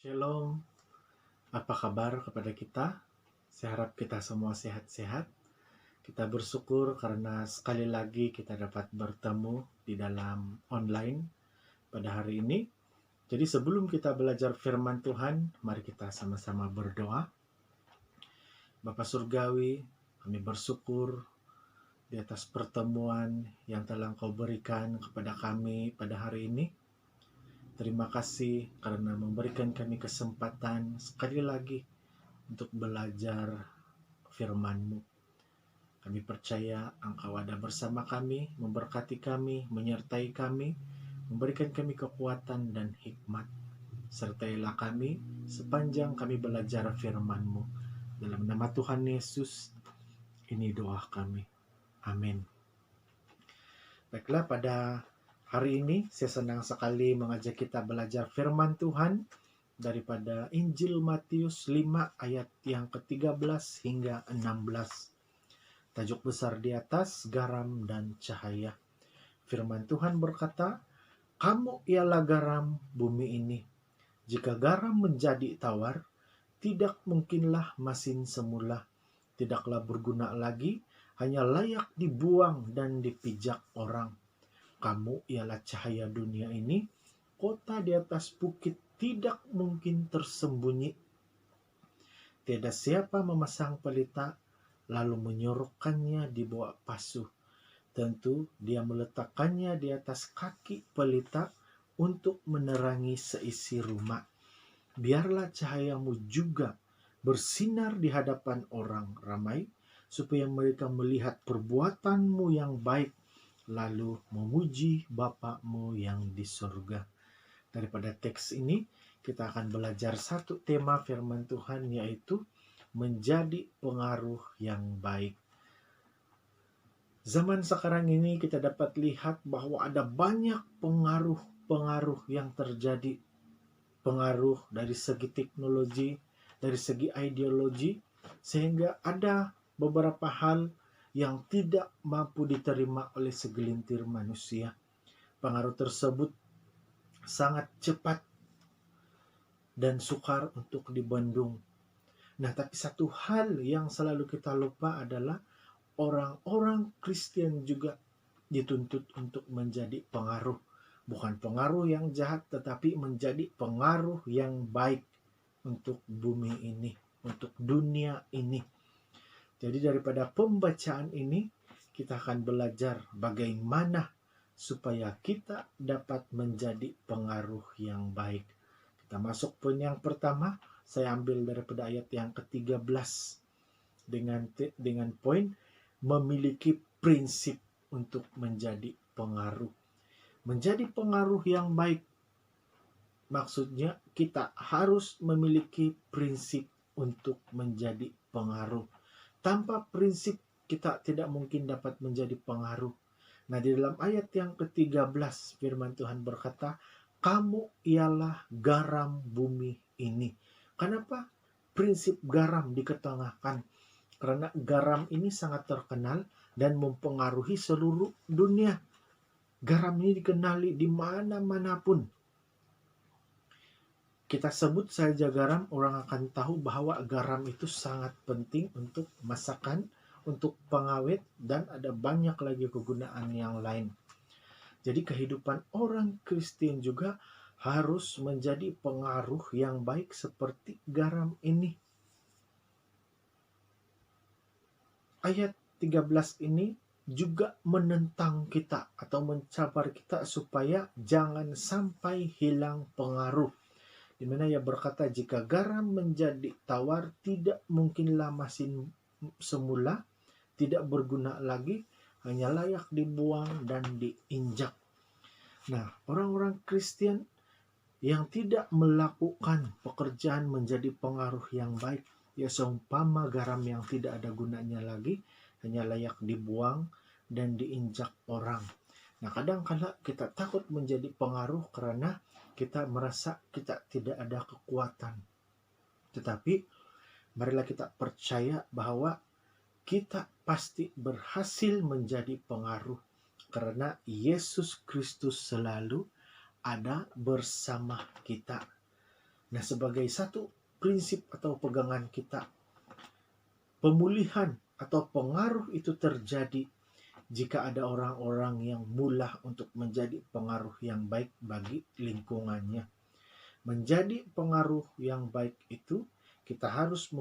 Shalom, apa kabar kepada kita? Saya harap kita semua sehat-sehat. Kita bersyukur karena sekali lagi kita dapat bertemu di dalam online pada hari ini. Jadi sebelum kita belajar firman Tuhan, mari kita sama-sama berdoa. Bapa Surgawi, kami bersyukur di atas pertemuan yang telah Engkau berikan kepada kami pada hari ini. Terima kasih karena memberikan kami kesempatan sekali lagi untuk belajar firman-Mu. Kami percaya Engkau ada bersama kami, memberkati kami, menyertai kami, memberikan kami kekuatan dan hikmat. Sertailah kami sepanjang kami belajar firman-Mu. Dalam nama Tuhan Yesus, ini doa kami. Amin. Baiklah, pada hari ini saya senang sekali mengajak kita belajar firman Tuhan daripada Injil Matius 5 ayat yang ke-13 hingga 16. Tajuk besar di atas, garam dan cahaya. Firman Tuhan berkata, "Kamu ialah garam bumi ini. Jika garam menjadi tawar, tidak mungkinlah masin semula. Tidaklah berguna lagi, hanya layak dibuang dan dipijak orang. Kamu ialah cahaya dunia ini. Kota di atas bukit tidak mungkin tersembunyi. Tiada siapa memasang pelita lalu menyorokkannya di bawah pasuh. Tentu dia meletakkannya di atas kaki pelita untuk menerangi seisi rumah. Biarlah cahayamu juga bersinar di hadapan orang ramai, supaya mereka melihat perbuatanmu yang baik, lalu memuji Bapa-Mu yang di surga." Daripada teks ini, kita akan belajar satu tema firman Tuhan, yaitu menjadi pengaruh yang baik. Zaman sekarang ini kita dapat lihat bahwa ada banyak pengaruh yang terjadi. Pengaruh dari segi teknologi, dari segi ideologi, sehingga ada beberapa hal yang tidak mampu diterima oleh segelintir manusia. Pengaruh tersebut sangat cepat dan sukar untuk dibendung. Nah, tapi satu hal yang selalu kita lupa adalah orang-orang Kristen juga dituntut untuk menjadi pengaruh. Bukan pengaruh yang jahat, tetapi menjadi pengaruh yang baik untuk bumi ini, untuk dunia ini. Jadi daripada pembacaan ini, kita akan belajar bagaimana supaya kita dapat menjadi pengaruh yang baik. Kita masuk poin yang pertama, saya ambil daripada ayat yang ke-13 dengan poin memiliki prinsip untuk menjadi pengaruh. Menjadi pengaruh yang baik, maksudnya kita harus memiliki prinsip untuk menjadi pengaruh. Tanpa prinsip kita tidak mungkin dapat menjadi pengaruh. Nah, di dalam ayat yang ke-13 firman Tuhan berkata, "Kamu ialah garam bumi ini." Kenapa prinsip garam diketengahkan? Karena garam ini sangat terkenal dan mempengaruhi seluruh dunia. Garam ini dikenali di mana-manapun. Kita sebut saja garam, orang akan tahu bahwa garam itu sangat penting untuk masakan, untuk pengawet, dan ada banyak lagi kegunaan yang lain. Jadi kehidupan orang Kristen juga harus menjadi pengaruh yang baik seperti garam ini. Ayat 13 ini juga menentang kita atau mencabar kita supaya jangan sampai hilang pengaruh. Di mana ia berkata, jika garam menjadi tawar, tidak mungkinlah masin semula, tidak berguna lagi, hanya layak dibuang dan diinjak. Nah, orang-orang Kristen yang tidak melakukan pekerjaan menjadi pengaruh yang baik, ya seumpama garam yang tidak ada gunanya lagi, hanya layak dibuang dan diinjak orang. Nah, kadang-kala kita takut menjadi pengaruh karena kita merasa kita tidak ada kekuatan. Tetapi marilah kita percaya bahwa kita pasti berhasil menjadi pengaruh karena Yesus Kristus selalu ada bersama kita. Nah, sebagai satu prinsip atau pegangan kita, pemulihan atau pengaruh itu terjadi jika ada orang-orang yang mulah untuk menjadi pengaruh yang baik bagi lingkungannya. Menjadi pengaruh yang baik itu, kita harus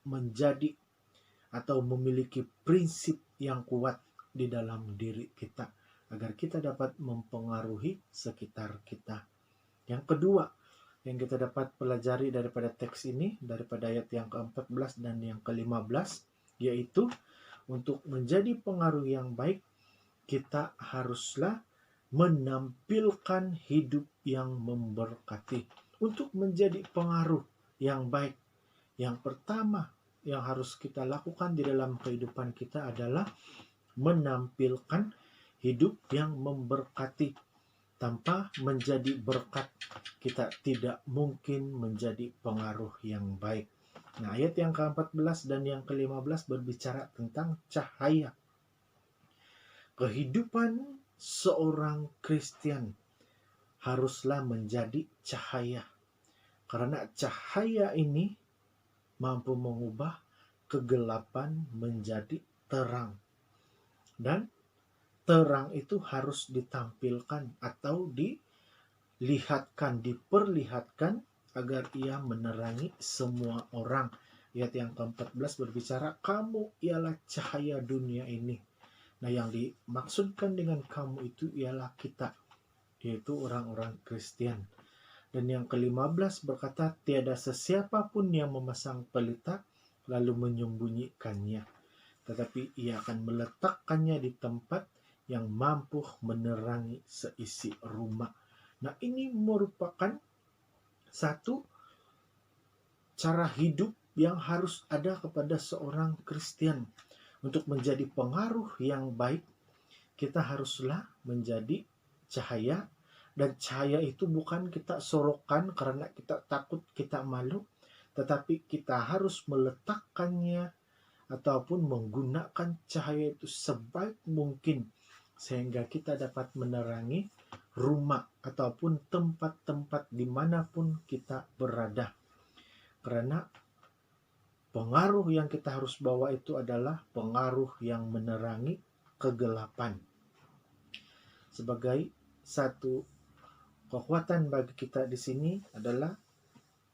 menjadi atau memiliki prinsip yang kuat di dalam diri kita agar kita dapat mempengaruhi sekitar kita. Yang kedua yang kita dapat pelajari daripada teks ini, daripada ayat yang ke-14 dan yang ke-15, yaitu untuk menjadi pengaruh yang baik, kita haruslah menampilkan hidup yang memberkati. Untuk menjadi pengaruh yang baik, yang pertama yang harus kita lakukan di dalam kehidupan kita adalah menampilkan hidup yang memberkati. Tanpa menjadi berkat, kita tidak mungkin menjadi pengaruh yang baik. Nah, ayat yang ke-14 dan yang ke-15 berbicara tentang cahaya. Kehidupan seorang Kristen haruslah menjadi cahaya. Karena cahaya ini mampu mengubah kegelapan menjadi terang. Dan terang itu harus ditampilkan atau diperlihatkan agar ia menerangi semua orang. Ayat yang ke-14 berbicara, kamu ialah cahaya dunia ini. Nah, yang dimaksudkan dengan kamu itu ialah kita, yaitu orang-orang Kristen. Dan yang ke-15 berkata, tiada sesiapa pun yang memasang pelita lalu menyembunyikannya, tetapi ia akan meletakkannya di tempat yang mampu menerangi seisi rumah. Nah, ini merupakan satu cara hidup yang harus ada kepada seorang Kristen. Untuk menjadi pengaruh yang baik, kita haruslah menjadi cahaya. Dan cahaya itu bukan kita sorokan karena kita takut, kita malu, tetapi kita harus meletakkannya ataupun menggunakan cahaya itu sebaik mungkin sehingga kita dapat menerangi rumah ataupun tempat-tempat dimanapun kita berada. Karena pengaruh yang kita harus bawa itu adalah pengaruh yang menerangi kegelapan. Sebagai satu kekuatan bagi kita di sini adalah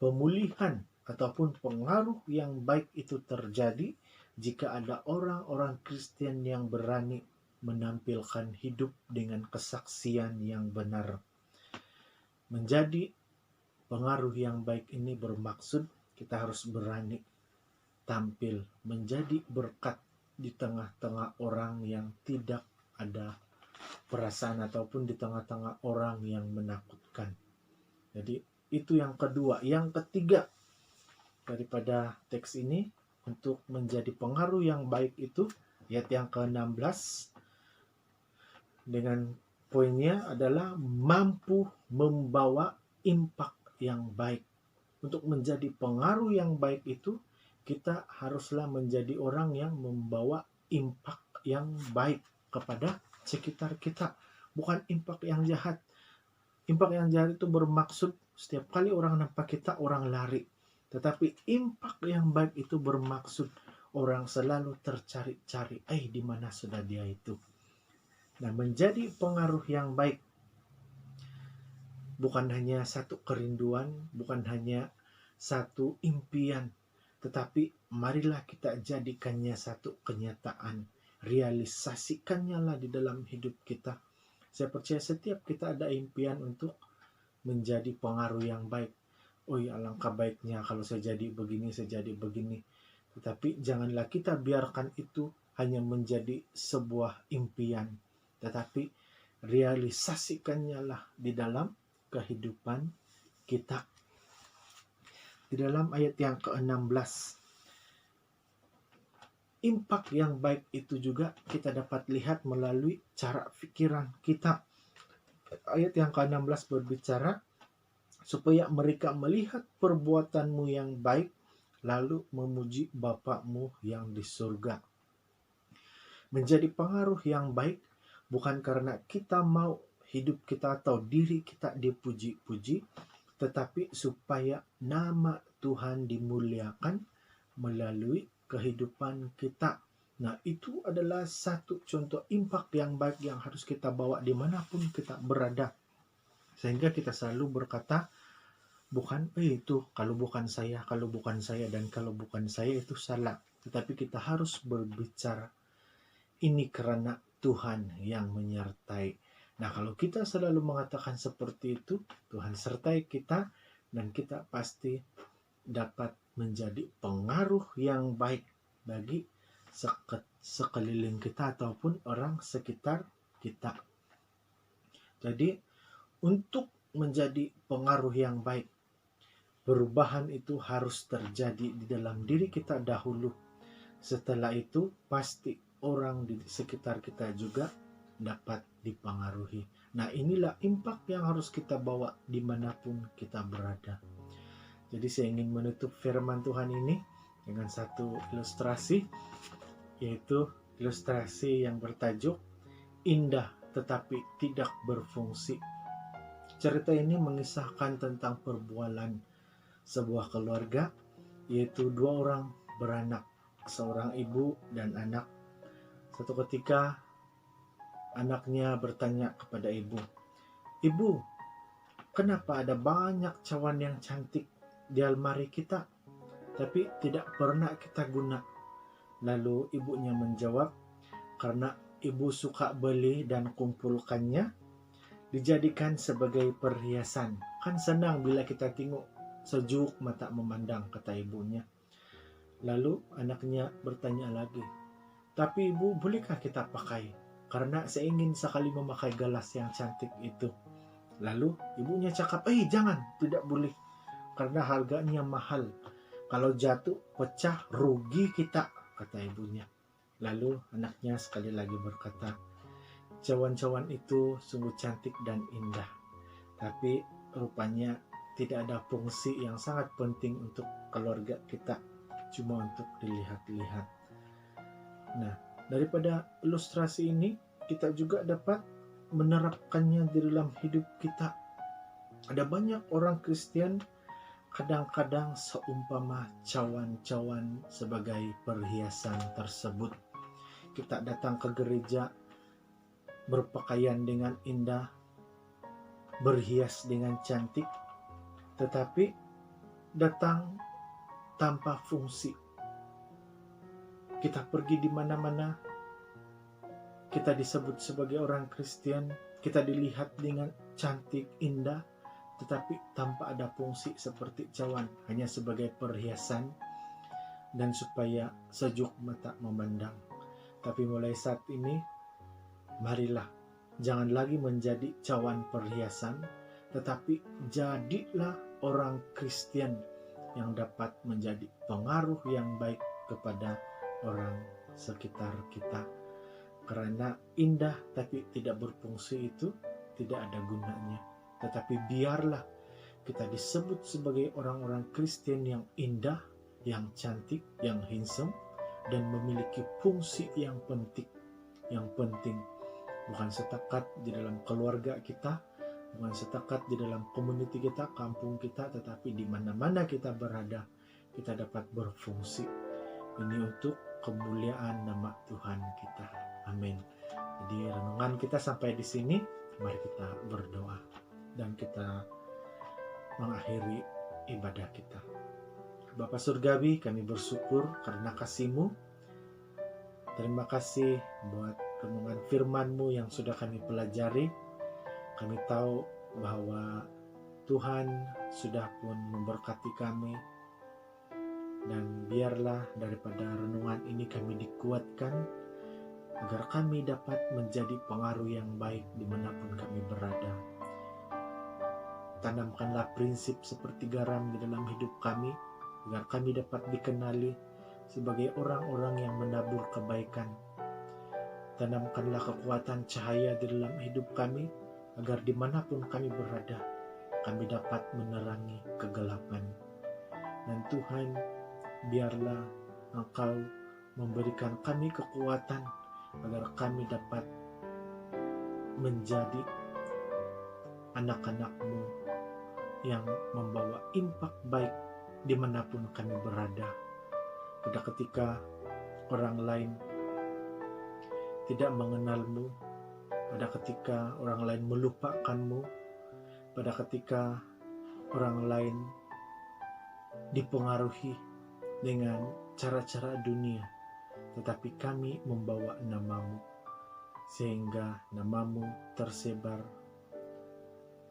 pemulihan ataupun pengaruh yang baik itu terjadi jika ada orang-orang Kristen yang berani menampilkan hidup dengan kesaksian yang benar. Menjadi pengaruh yang baik ini bermaksud kita harus berani tampil menjadi berkat di tengah-tengah orang yang tidak ada perasaan ataupun di tengah-tengah orang yang menakutkan. Jadi itu yang kedua. Yang ketiga daripada teks ini, untuk menjadi pengaruh yang baik itu, ayat yang ke-16 dengan poinnya adalah mampu membawa impact yang baik. Untuk menjadi pengaruh yang baik itu, kita haruslah menjadi orang yang membawa impact yang baik kepada sekitar kita. Bukan impact yang jahat. Impact yang jahat itu bermaksud setiap kali orang nampak kita, orang lari. Tetapi impact yang baik itu bermaksud orang selalu tercari-cari, di mana sudah dia itu. Nah, menjadi pengaruh yang baik bukan hanya satu kerinduan, bukan hanya satu impian, tetapi marilah kita jadikannya satu kenyataan. Realisasikannya lah di dalam hidup kita. Saya percaya setiap kita ada impian untuk menjadi pengaruh yang baik. Alangkah baiknya kalau saya jadi begini, saya jadi begini. Tetapi janganlah kita biarkan itu hanya menjadi sebuah impian, tetapi realisasikannya lah di dalam kehidupan kita. Di dalam ayat yang ke-16, impact yang baik itu juga kita dapat lihat melalui cara pikiran kita. Ayat yang ke-16 berbicara, supaya mereka melihat perbuatanmu yang baik, lalu memuji Bapakmu yang di surga. Menjadi pengaruh yang baik bukan karena kita mau hidup kita atau diri kita dipuji-puji, tetapi supaya nama Tuhan dimuliakan melalui kehidupan kita. Nah, itu adalah satu contoh impact yang baik yang harus kita bawa dimanapun kita berada. Sehingga kita selalu berkata, bukan itu, kalau bukan saya, dan kalau bukan saya itu salah. Tetapi kita harus berbicara, ini karena Tuhan yang menyertai. Nah, kalau kita selalu mengatakan seperti itu, Tuhan sertai kita, dan kita pasti dapat menjadi pengaruh yang baik bagi sekeliling kita ataupun orang sekitar kita. Jadi, untuk menjadi pengaruh yang baik, perubahan itu harus terjadi di dalam diri kita dahulu. Setelah itu, pasti orang di sekitar kita juga dapat dipengaruhi. Nah, inilah impact yang harus kita bawa dimanapun kita berada. Jadi saya ingin menutup firman Tuhan ini dengan satu ilustrasi, yaitu ilustrasi yang bertajuk Indah Tetapi Tidak Berfungsi. Cerita ini mengisahkan tentang perbualan sebuah keluarga, yaitu dua orang beranak, seorang ibu dan anak. Suatu ketika anaknya bertanya kepada ibu, "Ibu, kenapa ada banyak cawan yang cantik di almari kita, tapi tidak pernah kita guna?" Lalu ibunya menjawab, "Karena ibu suka beli dan kumpulkannya, dijadikan sebagai perhiasan. Kan senang bila kita tengok, sejuk mata memandang," kata ibunya. Lalu anaknya bertanya lagi, "Tapi ibu, bolehkah kita pakai? Karena saya ingin sekali memakai gelas yang cantik itu." Lalu ibunya cakap, "Jangan, tidak boleh. Karena harganya mahal. Kalau jatuh, pecah, rugi kita," kata ibunya. Lalu anaknya sekali lagi berkata, "Cawan-cawan itu sungguh cantik dan indah. Tapi rupanya tidak ada fungsi yang sangat penting untuk keluarga kita. Cuma untuk dilihat-lihat." Nah, daripada ilustrasi ini, kita juga dapat menerapkannya di dalam hidup kita. Ada banyak orang Kristen kadang-kadang seumpama cawan-cawan sebagai perhiasan tersebut. Kita datang ke gereja berpakaian dengan indah, berhias dengan cantik, tetapi datang tanpa fungsi. Kita pergi di mana-mana, kita disebut sebagai orang Kristen, kita dilihat dengan cantik, indah, tetapi tanpa ada fungsi seperti cawan, hanya sebagai perhiasan dan supaya sejuk mata memandang. Tapi mulai saat ini, marilah jangan lagi menjadi cawan perhiasan, tetapi jadilah orang Kristen yang dapat menjadi pengaruh yang baik kepada orang sekitar kita. Karena indah tapi tidak berfungsi itu tidak ada gunanya. Tetapi biarlah kita disebut sebagai orang-orang Kristen yang indah, yang cantik, yang handsome, dan memiliki fungsi yang penting. Yang penting bukan setakat di dalam keluarga kita, bukan setakat di dalam community kita, kampung kita, tetapi di mana-mana kita berada, kita dapat berfungsi. Ini untuk kemuliaan nama Tuhan kita. Amin. Jadi renungan kita sampai di sini. Mari kita berdoa dan kita mengakhiri ibadah kita. Bapa Surgawi, kami bersyukur karena kasih-Mu. Terima kasih buat renungan firman-Mu yang sudah kami pelajari. Kami tahu bahwa Tuhan sudah pun memberkati kami. Dan biarlah daripada renungan ini kami dikuatkan, agar kami dapat menjadi pengaruh yang baik dimanapun kami berada. Tanamkanlah prinsip seperti garam di dalam hidup kami, agar kami dapat dikenali sebagai orang-orang yang menabur kebaikan. Tanamkanlah kekuatan cahaya di dalam hidup kami, agar dimanapun kami berada, kami dapat menerangi kegelapan. Dan Tuhan, biarlah Engkau memberikan kami kekuatan, agar kami dapat menjadi anak-anak-Mu yang membawa impak baik dimanapun kami berada. Pada ketika orang lain tidak mengenalmu, pada ketika orang lain melupakanmu, pada ketika orang lain dipengaruhi dengan cara-cara dunia, tetapi kami membawa namamu, sehingga namamu tersebar,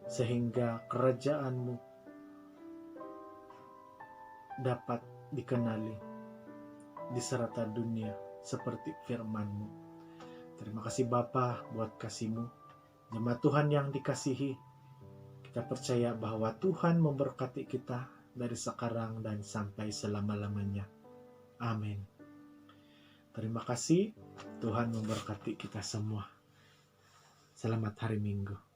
sehingga kerajaanmu dapat dikenali di serata dunia seperti firman-Mu. Terima kasih Bapa buat kasih-Mu. Jemaat Tuhan yang dikasihi, kita percaya bahwa Tuhan memberkati kita dari sekarang dan sampai selama-lamanya. Amin. Terima kasih, Tuhan memberkati kita semua. Selamat hari Minggu.